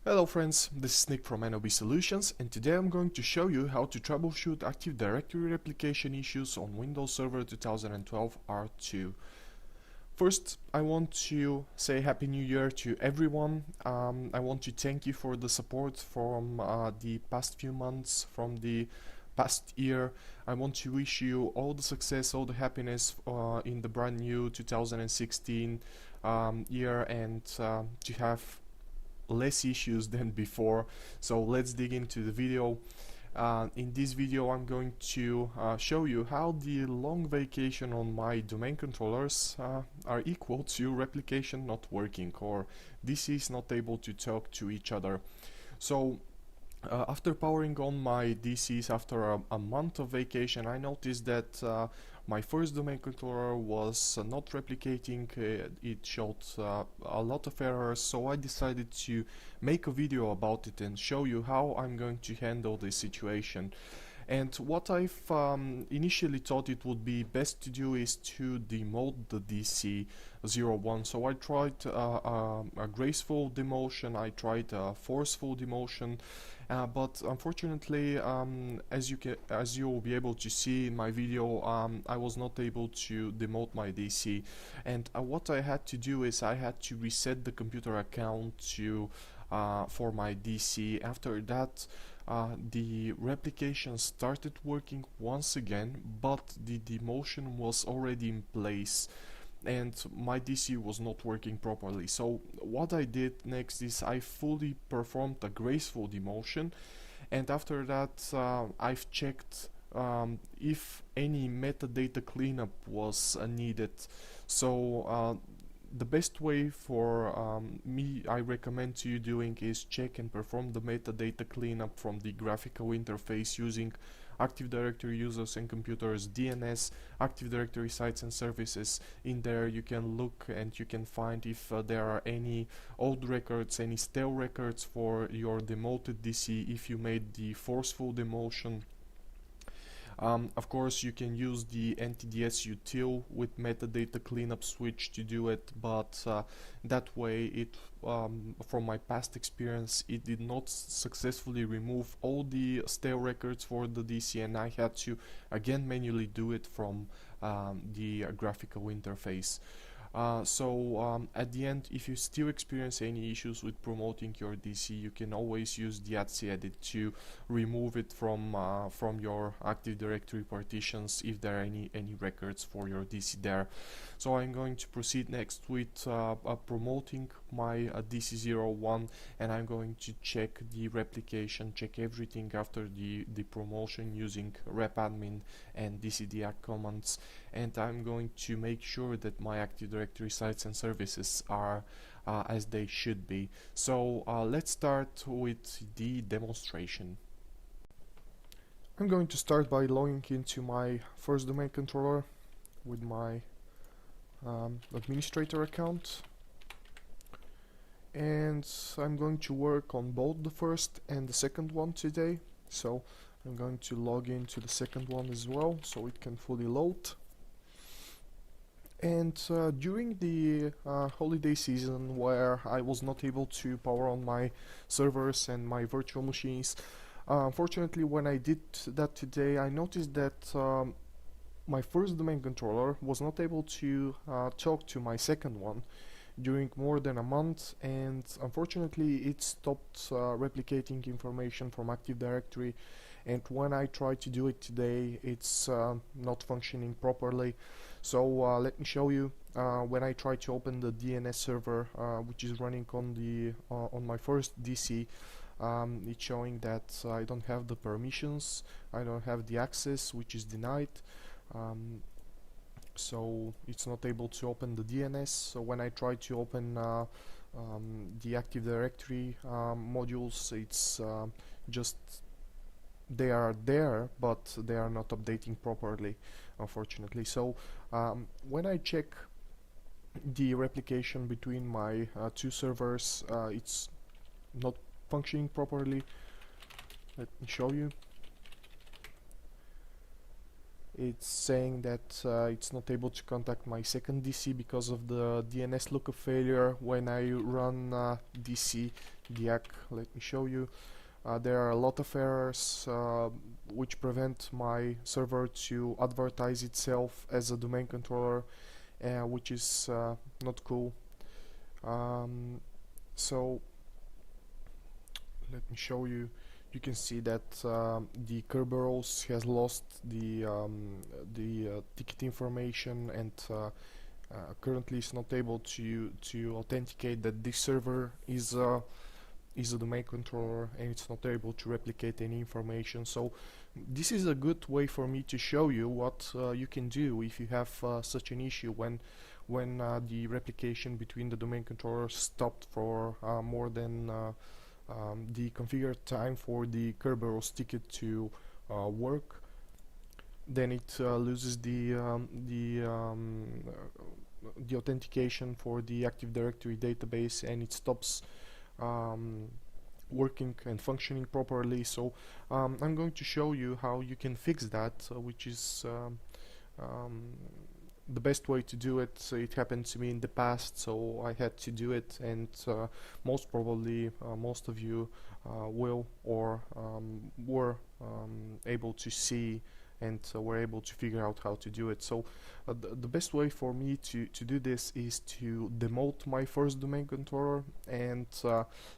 Hello friends, this is Nick from NOB Solutions, and today I'm going to show you how to troubleshoot Active Directory replication issues on Windows Server 2012 R2. First, I want to say Happy New Year to everyone. I want to thank you for the support from the past few months, from the past year. I want to wish you all the success, all the happiness in the brand new 2016 year, and to have less issues than before. So let's dig into the video. In this video I'm going to show you how the long vacation on my domain controllers are equal to replication not working, or DCs not able to talk to each other. So after powering on my DCs after a month of vacation, I noticed that my first domain controller was not replicating. It showed a lot of errors, so I decided to make a video about it and show you how I'm going to handle this situation. And what I've initially thought it would be best to do is to demote the DC01. So I tried a graceful demotion, I tried a forceful demotion, but unfortunately, as you will be able to see in my video, I was not able to demote my DC. And what I had to do is I had to reset the computer account to for my DC. After that, the replication started working once again, but the demotion was already in place and my DC was not working properly. So what I did next is I fully performed a graceful demotion, and after that I've checked if any metadata cleanup was needed. So the best way for me, I recommend to you doing, is check and perform the metadata cleanup from the graphical interface using Active Directory users and computers DNS, Active Directory sites and services. In there you can look and you can find if there are any old records, any stale records for your demoted DC if you made the forceful demotion. Of course, you can use the NTDS util with metadata cleanup switch to do it, but that way, from my past experience, it did not successfully remove all the stale records for the DC, and I had to again manually do it from the graphical interface. At the end, if you still experience any issues with promoting your DC, you can always use the etc edit to remove it from your Active Directory partitions if there are any records for your DC there. So I'm going to proceed next with promoting my DC01, and I'm going to check the replication, check everything after the promotion using repadmin and dcdiac commands, and I'm going to make sure that my Active Directory sites and services are as they should be. So let's start with the demonstration. I'm going to start by logging into my first domain controller with my administrator account, and I'm going to work on both the first and the second one today. So I'm going to log into the second one as well so it can fully load. And during the holiday season, where I was not able to power on my servers and my virtual machines, unfortunately when I did that today, I noticed that my first domain controller was not able to talk to my second one during more than a month, and unfortunately it stopped replicating information from Active Directory, and when I try to do it today, it's not functioning properly. So let me show you. When I try to open the DNS server, which is running on my first DC, it's showing that I don't have the permissions, I don't have the access, which is denied. So it's not able to open the DNS. So when I try to open the Active Directory modules, it's just they are there, but they are not updating properly, unfortunately. So when I check the replication between my two servers, it's not functioning properly. Let me show you. It's saying that it's not able to contact my second DC because of the DNS lookup failure. When I run DC the ACK. Let me show you. There are a lot of errors which prevent my server to advertise itself as a domain controller, which is not cool. So let me show you. You can see that the Kerberos has lost the ticket information, and currently is not able to authenticate that this server is a domain controller, and it's not able to replicate any information. So this is a good way for me to show you what you can do if you have such an issue when the replication between the domain controllers stopped for more than the configured time for the Kerberos ticket to work. Then it loses the authentication for the Active Directory database, and it stops working and functioning properly. So I'm going to show you how you can fix that, which is the best way to do it. It happened to me in the past, so I had to do it, and most probably most of you will or were able to see and were able to figure out how to do it. So the best way for me to do this is to demote my first domain controller and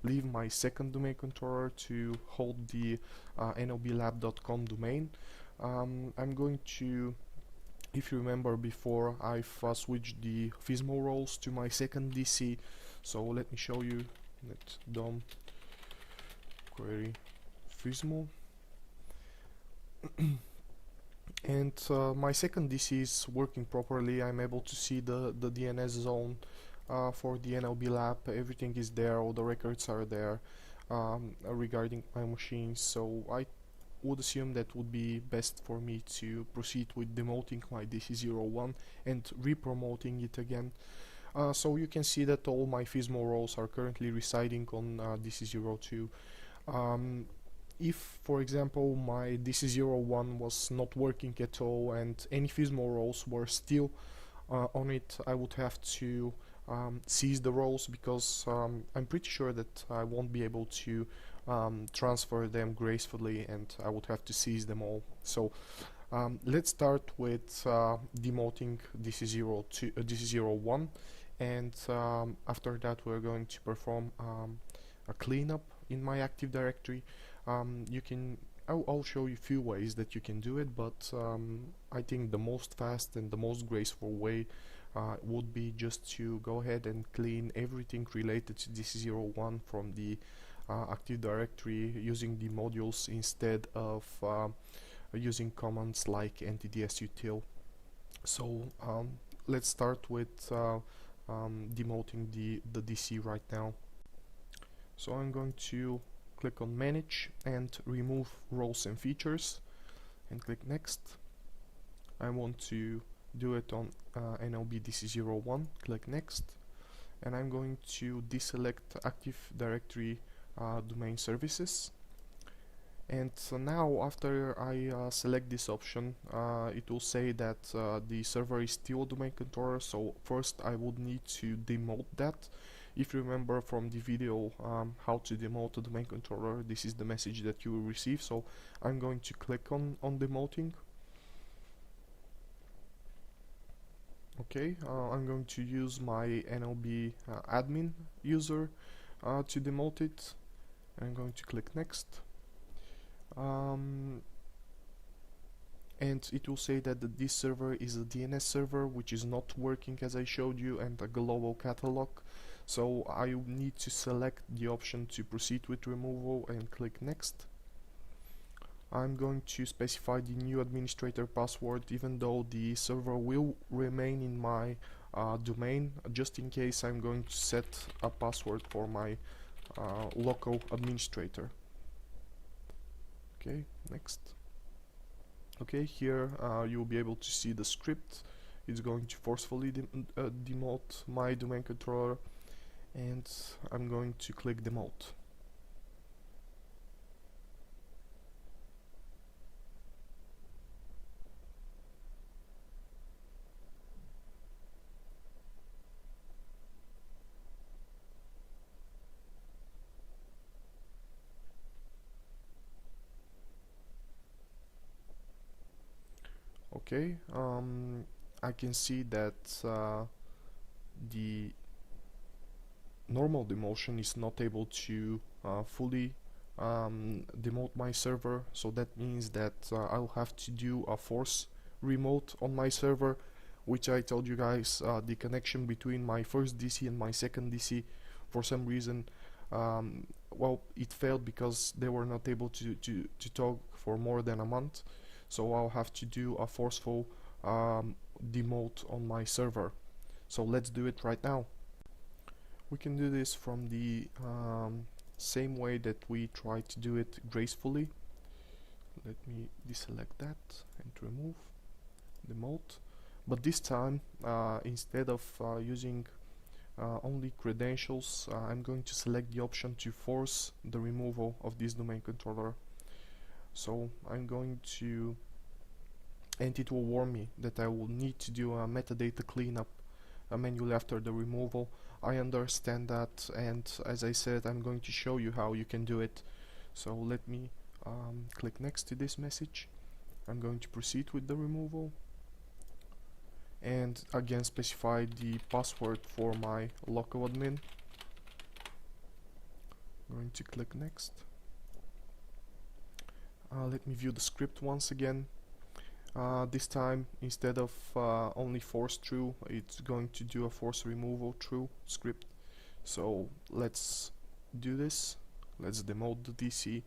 leave my second domain controller to hold the nlblab.com domain. I'm going to, if you remember before, I've switched the Fismo roles to my second DC, so let me show you. Let dom query Fismo. And my second DC is working properly. I'm able to see the DNS zone for the NLB lab. Everything is there, all the records are there regarding my machines. So I would assume that would be best for me to proceed with demoting my DC01 and re-promoting it again. So you can see that all my Fismo roles are currently residing on DC02. If, for example, my DC01 was not working at all and any Fismo roles were still on it, I would have to seize the roles, because I'm pretty sure that I won't be able to transfer them gracefully, and I would have to seize them all. So let's start with demoting DC01, and after that we're going to perform a cleanup in my Active Directory. I'll show you a few ways that you can do it, but I think the most fast and the most graceful way would be just to go ahead and clean everything related to DC01 from the Active Directory using the modules instead of using commands like ntdsutil. So let's start with demoting the DC right now. So I'm going to click on Manage and Remove Roles and Features and click Next. I want to do it on NLB DC01. Click Next, and I'm going to deselect Active Directory Domain Services. And so now, after I select this option, it will say that the server is still a domain controller. So first I would need to demote that. If you remember from the video how to demote a domain controller, this is the message that you will receive. So I'm going to click on demoting. Okay, I'm going to use my NLB admin user to demote it. I'm going to click Next. And it will say that this server is a DNS server which is not working as I showed you, and a global catalog. So I need to select the option to proceed with removal and click Next. I'm going to specify the new administrator password, even though the server will remain in my domain. Just in case, I'm going to set a password for my local administrator. Okay, next. Okay, here you'll be able to see the script. It's going to forcefully demote my domain controller, and I'm going to click demote. Okay, I can see that the normal demotion is not able to fully demote my server, so that means that I'll have to do a force remote on my server, which I told you guys the connection between my first DC and my second DC, for some reason, well, it failed because they were not able to talk for more than a month, so I'll have to do a forceful demote on my server. So let's do it right now. We can do this from the same way that we tried to do it gracefully. Let me deselect that and remove demote. But this time, instead of using only credentials, I'm going to select the option to force the removal of this domain controller. So I'm going to, and it will warn me that I will need to do a metadata cleanup manually after the removal. I understand that, and as I said, I'm going to show you how you can do it. So let me click next to this message. I'm going to proceed with the removal, and again specify the password for my local admin. I'm going to click next. Let me view the script once again. This time, instead of only force true, it's going to do a force removal true script. So let's do this. Let's demote the DC.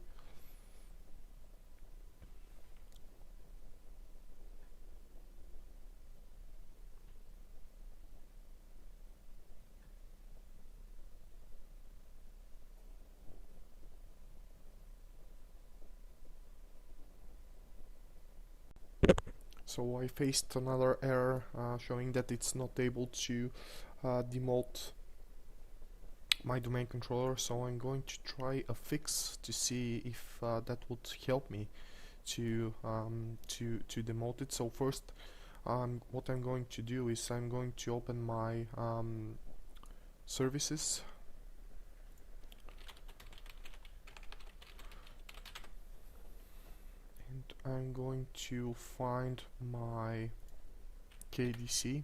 So I faced another error showing that it's not able to demote my domain controller, so I'm going to try a fix to see if that would help me to demote it. So first, what I'm going to do is I'm going to open my services, and I'm going to find my KDC.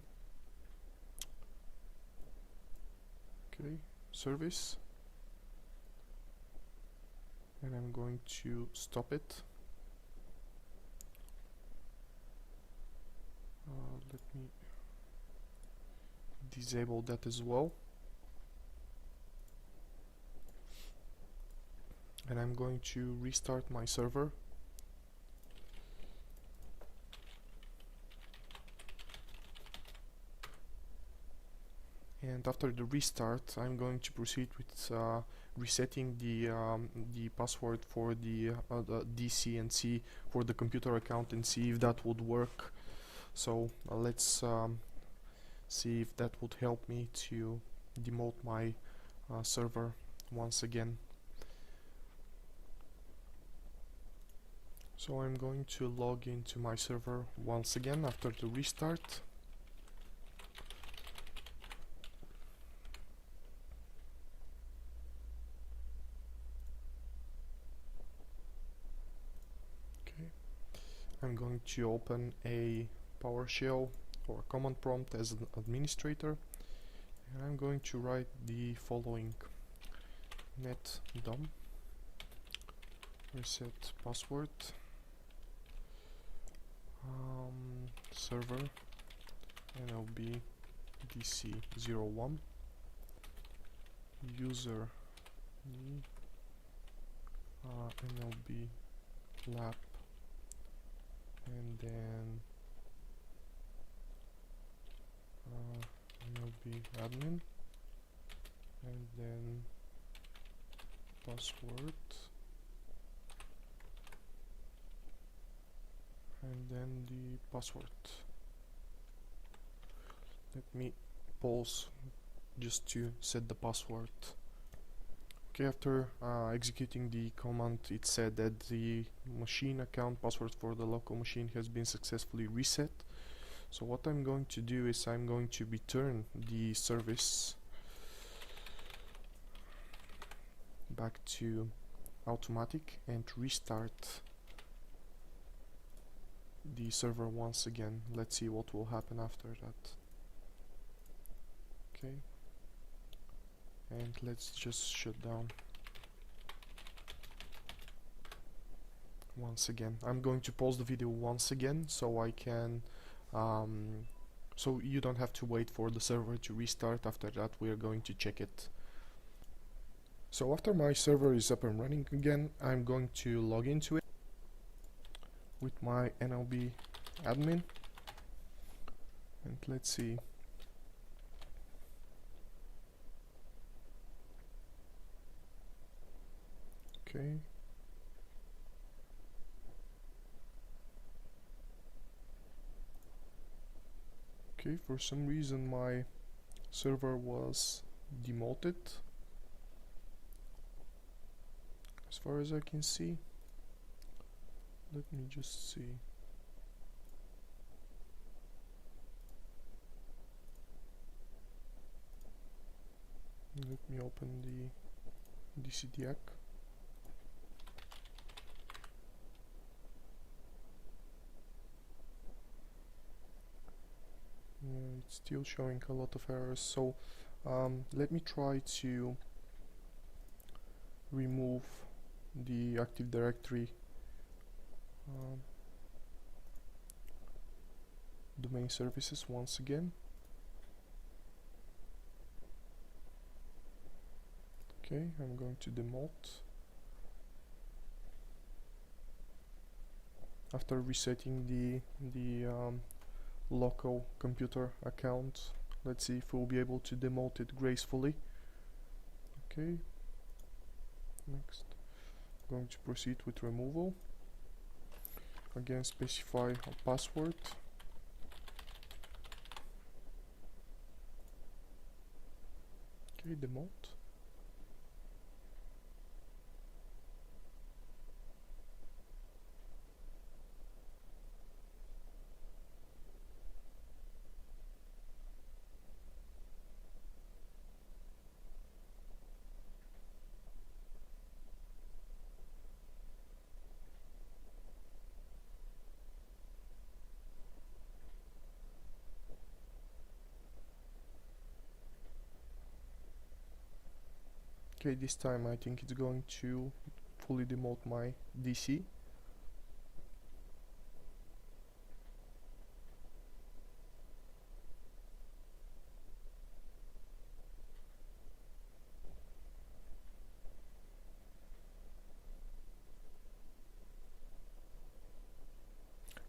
Okay, service, and I'm going to stop it. Let me disable that as well, and I'm going to restart my server. And after the restart, I'm going to proceed with resetting the password for the DC and see for the computer account and see if that would work. So let's see if that would help me to demote my server once again. So I'm going to log into my server once again after the restart. I'm going to open a PowerShell or a command prompt as an administrator, and I'm going to write the following: netdom reset password server nlb dc01 user nlb lab, and then nlb admin, and then password, and then the password. Let me pause just to set the password. Okay, after executing the command, it said that the machine account password for the local machine has been successfully reset. So what I'm going to do is I'm going to return the service back to automatic and restart the server once again. Let's see what will happen after that. Okay, and let's just shut down once again. I'm going to pause the video once again so I can so you don't have to wait for the server to restart. After that we are going to check it. So after my server is up and running again, I'm going to log into it with my NLB admin, and let's see. Okay. Okay, for some reason my server was demoted as far as I can see. Let me just see. Let me open the DCDAC. It's still showing a lot of errors, so let me try to remove the Active Directory domain services once again. Okay, I'm going to demote. After resetting the local computer account, let's see if we'll be able to demote it gracefully. Okay, next I'm going to proceed with removal. Again, specify a password. Okay, demote. Okay, this time I think it's going to fully demote my DC.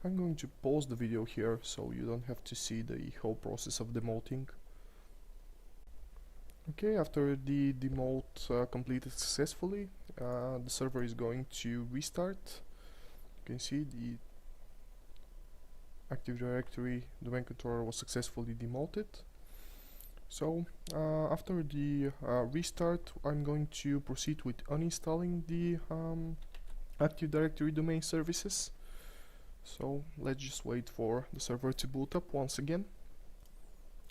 I'm going to pause the video here so you don't have to see the whole process of demoting. Okay, after the demote completed successfully, the server is going to restart. You can see the Active Directory domain controller was successfully demoted. So after the restart, I'm going to proceed with uninstalling the Active Directory domain services. So let's just wait for the server to boot up once again.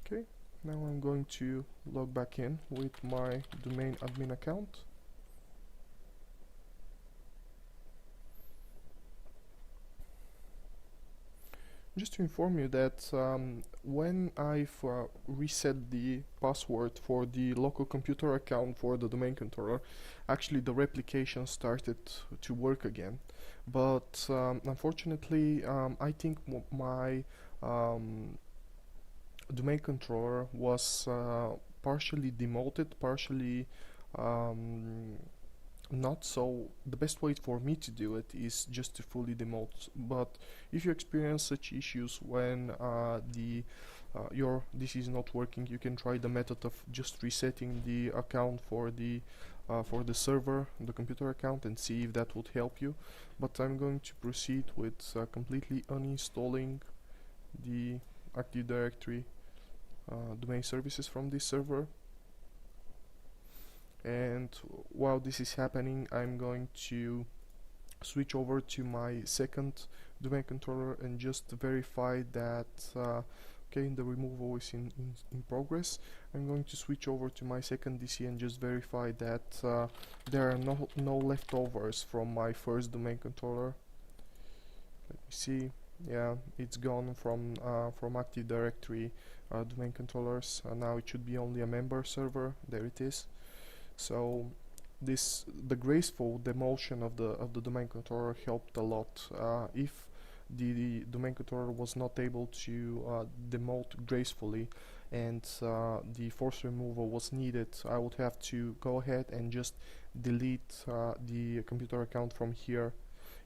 Okay, now I'm going to log back in with my domain admin account. Just to inform you that when I've reset the password for the local computer account for the domain controller, actually the replication started to work again. But unfortunately, I think my domain controller was partially demoted, partially not. So the best way for me to do it is just to fully demote. But if you experience such issues when your DC is not working, you can try the method of just resetting the account for the server, the computer account, and see if that would help you. But I'm going to proceed with completely uninstalling the Active Directory domain services from this server. And while this is happening, I'm going to switch over to my second domain controller and just verify that okay, the removal is in progress. I'm going to switch over to my second DC and just verify that there are no leftovers from my first domain controller. Let me see. yeah, it's gone from Active Directory domain controllers. Now it should be only a member server. There it is. So the graceful demotion of the domain controller helped a lot. If the domain controller was not able to demote gracefully, and the force removal was needed, I would have to go ahead and just delete the computer account from here.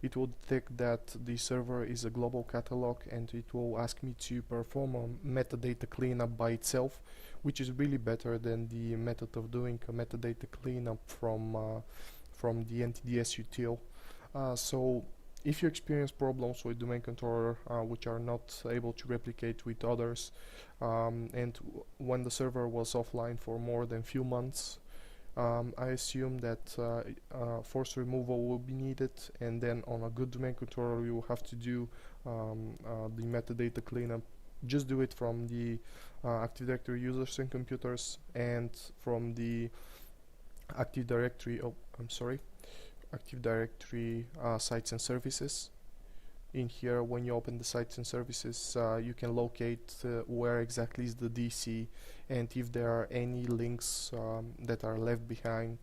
It will detect that the server is a global catalog, and it will ask me to perform a metadata cleanup by itself, which is really better than the method of doing a metadata cleanup from the NTDS util. So if you experience problems with domain controller which are not able to replicate with others, and when the server was offline for more than few months, I assume that force removal will be needed, and then on a good domain controller you will have to do the metadata cleanup. Just do it from the Active Directory users and computers, and from the Active Directory, Active Directory sites and services. In here, when you open the sites and services, you can locate where exactly is the DC, and if there are any links that are left behind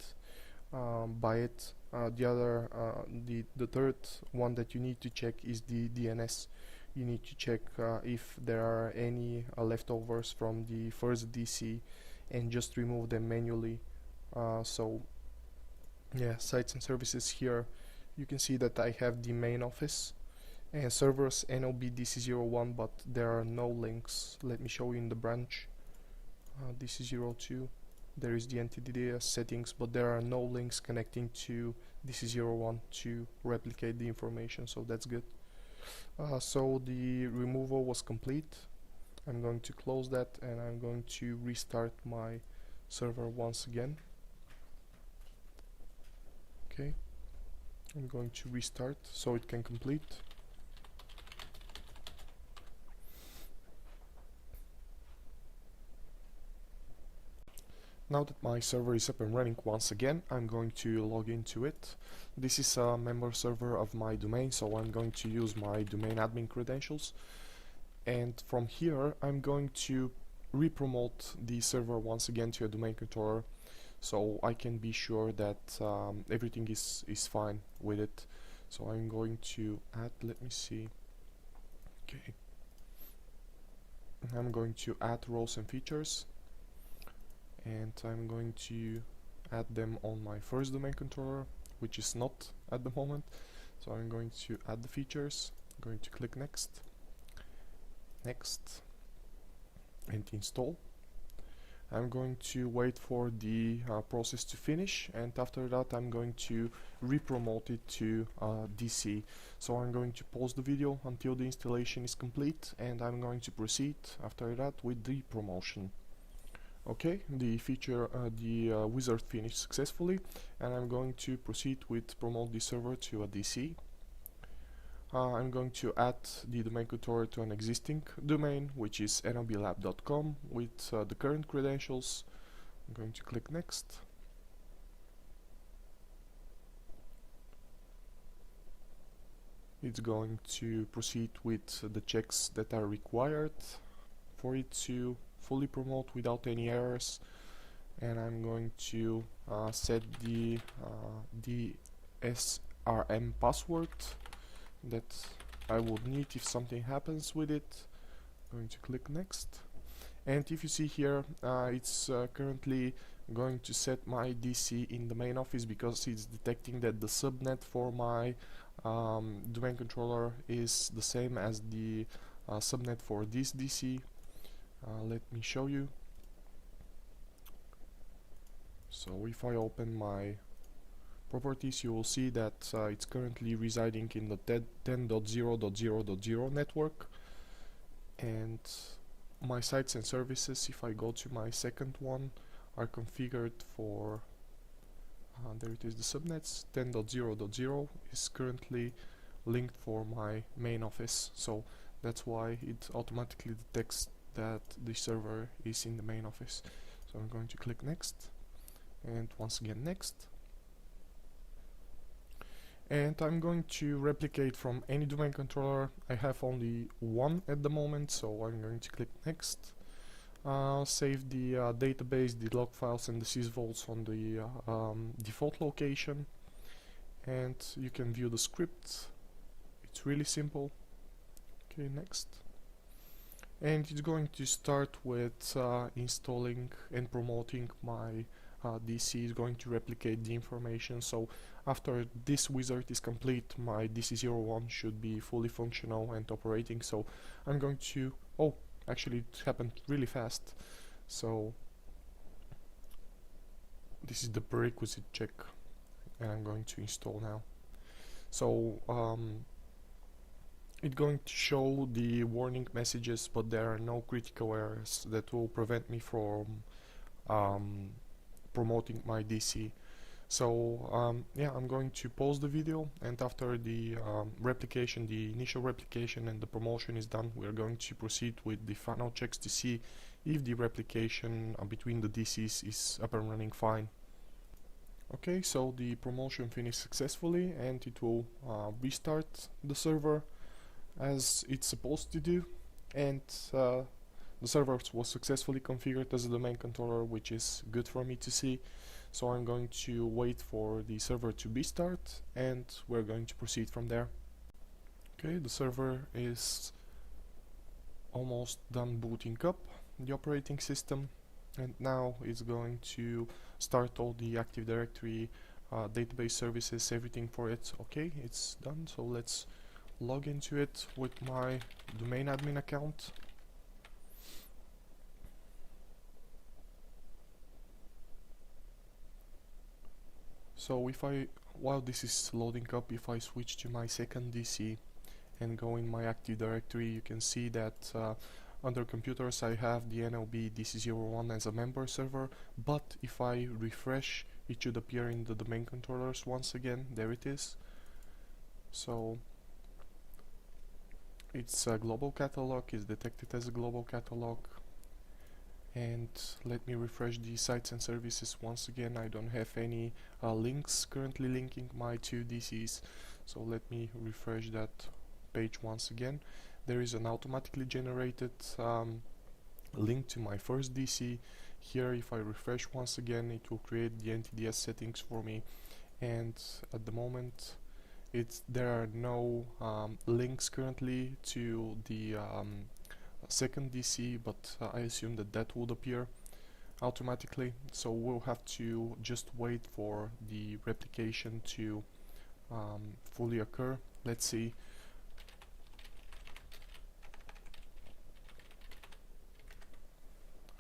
by it. The third one that you need to check is the DNS. You need to check if there are any leftovers from the first DC, and just remove them manually. So yeah, sites and services here, you can see that I have the main office and servers NOB DC01, but there are no links. Let me show you in the branch. DC02, there is the NTDS settings, but there are no links connecting to DC01 to replicate the information, so that's good. So the removal was complete. I'm going to close that, and I'm going to restart my server once again. Okay, I'm going to restart so it can complete. Now that my server is up and running once again, I'm going to log into it. This is a member server of my domain, so I'm going to use my domain admin credentials. And from here, I'm going to re-promote the server once again to a domain controller, so I can be sure that everything is fine with it. So I'm going to add, let me see, okay, I'm going to add roles and features, and I'm going to add them on my first domain controller, which is not at the moment. So I'm going to add the features, I'm going to click next, and install. I'm going to wait for the process to finish, and after that I'm going to re-promote it to DC. So I'm going to pause the video until the installation is complete, and I'm going to proceed after that with the promotion. Okay, the wizard finished successfully, and I'm going to proceed with promote the server to a DC. I'm going to add the domain controller to an existing domain, which is noblab.com, with the current credentials. I'm going to click next. It's going to proceed with the checks that are required for it to fully promote without any errors, and I'm going to set the SRM password that I would need if something happens with it. I'm going to click next, and if you see here, it's currently going to set my DC in the main office because it's detecting that the subnet for my domain controller is the same as the subnet for this DC. Let me show you. So if I open my properties, you will see that it's currently residing in the 10.0.0.0 network, and my sites and services, if I go to my second one, are configured for there it is, the subnets. 10.0.0 is currently linked for my main office, so that's why it automatically detects that the server is in the main office. So I'm going to click next, and once again next, and I'm going to replicate from any domain controller. I have only one at the moment, so I'm going to click next. Save the database, the log files and the sysvols on the default location, and you can view the script. It's really simple. Okay, next. And it's going to start with installing and promoting my DC. Is going to replicate the information. So after this wizard is complete, my DC01 should be fully functional and operating. So I'm going to, oh, actually it happened really fast. So this is the prerequisite check, and I'm going to install now. So it's going to show the warning messages, but there are no critical errors that will prevent me from promoting my DC. So yeah, I'm going to pause the video, and after the replication, the initial replication and the promotion is done, we're going to proceed with the final checks to see if the replication between the DCs is up and running fine. Okay, so the promotion finished successfully, and it will restart the server as it's supposed to do, and the server was successfully configured as a domain controller, which is good for me to see. So I'm going to wait for the server to restart, and we're going to proceed from there. Okay, the server is almost done booting up the operating system, and now it's going to start all the Active Directory database services, everything for it. Okay, it's done, so let's log into it with my domain admin account. So if while this is loading up, if I switch to my second DC and go in my Active Directory, you can see that under computers I have the NLB DC01 as a member server, but if I refresh, it should appear in the domain controllers once again. There it is. So it's a global catalog, is detected as a global catalog. And let me refresh the sites and services once again. I don't have any links currently linking my two DCs, so let me refresh that page once again. There is an automatically generated link to my first DC. Here, if I refresh once again, it will create the NTDS settings for me, and at the moment there are no links currently to the second DC, but I assume that would appear automatically, so we'll have to just wait for the replication to fully occur. Let's see.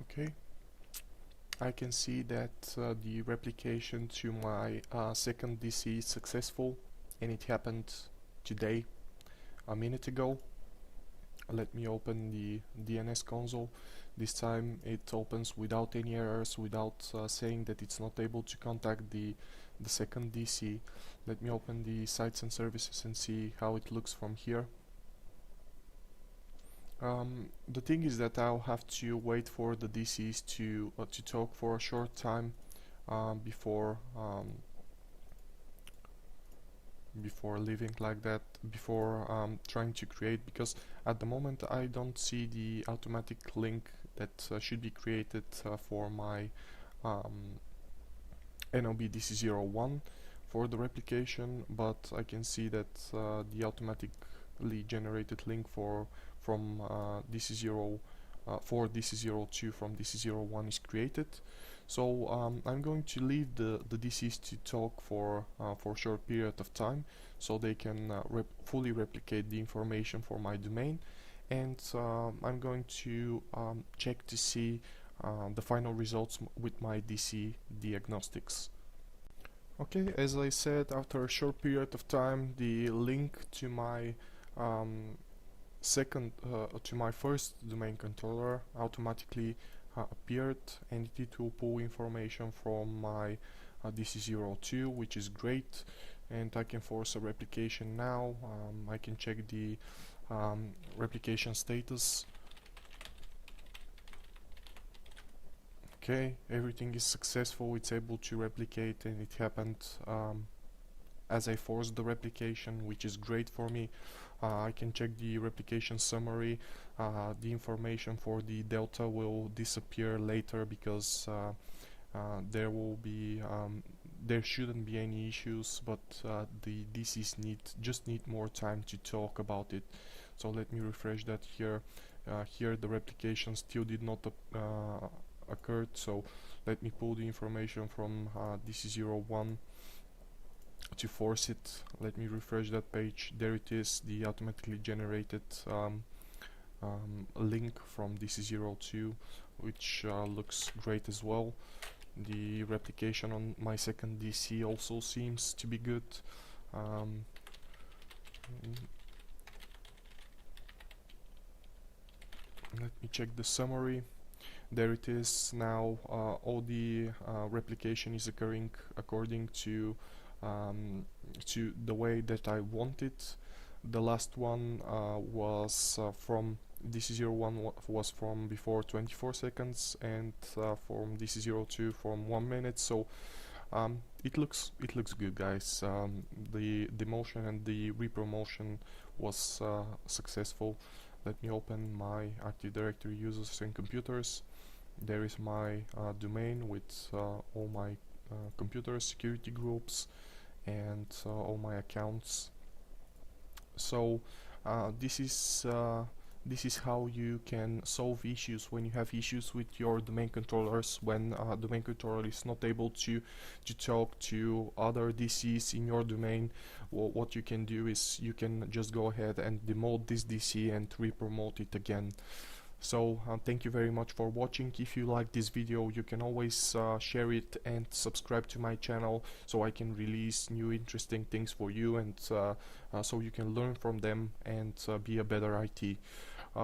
Okay, I can see that the replication to my second DC is successful, and it happened today, a minute ago. Let me open the DNS console. This time it opens without any errors, without saying that it's not able to contact the second DC. Let me open the sites and services and see how it looks from here. The thing is that I'll have to wait for the DCs to talk for a short time before leaving like that, before trying to create, because at the moment I don't see the automatic link that should be created for my NLB DC01 for the replication, but I can see that the automatically generated link from DC0 for DC02 from DC01 is created. So I'm going to leave the DCs to talk for a short period of time, so they can fully replicate the information for my domain, and I'm going to check to see the final results with my DC diagnostics. Okay, as I said, after a short period of time, the link to my to my first domain controller automatically appeared, and it will pull information from my DC02, which is great, and I can force a replication now. I can check the replication status. Okay, everything is successful, it's able to replicate, and it happened as I forced the replication, which is great for me. I can check the replication summary. The information for the delta will disappear later because there shouldn't be any issues, but the DCs just need more time to talk about it. So let me refresh that here. Here the replication still did not occurred, so let me pull the information from DC01 to force it. Let me refresh that page. There it is, the automatically generated link from DC02, which looks great as well. The replication on my second DC also seems to be good. Let me check the summary. There it is now. All the replication is occurring according to the way that I want it. The last one was from DC01 was from before 24 seconds, and from DC02 from 1 minute. So it looks good, guys. The motion and the repromotion was successful. Let me open my Active Directory users and computers. There is my domain with all my computer security groups and all my accounts. So this is how you can solve issues when you have issues with your domain controllers, when domain controller is not able to talk to other DCs in your domain. Well, what you can do is you can just go ahead and demote this DC and re-promote it again. So thank you very much for watching. If you like this video, you can always share it and subscribe to my channel, so I can release new interesting things for you, and so you can learn from them and be a better IT.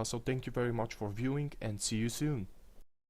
So thank you very much for viewing, and see you soon.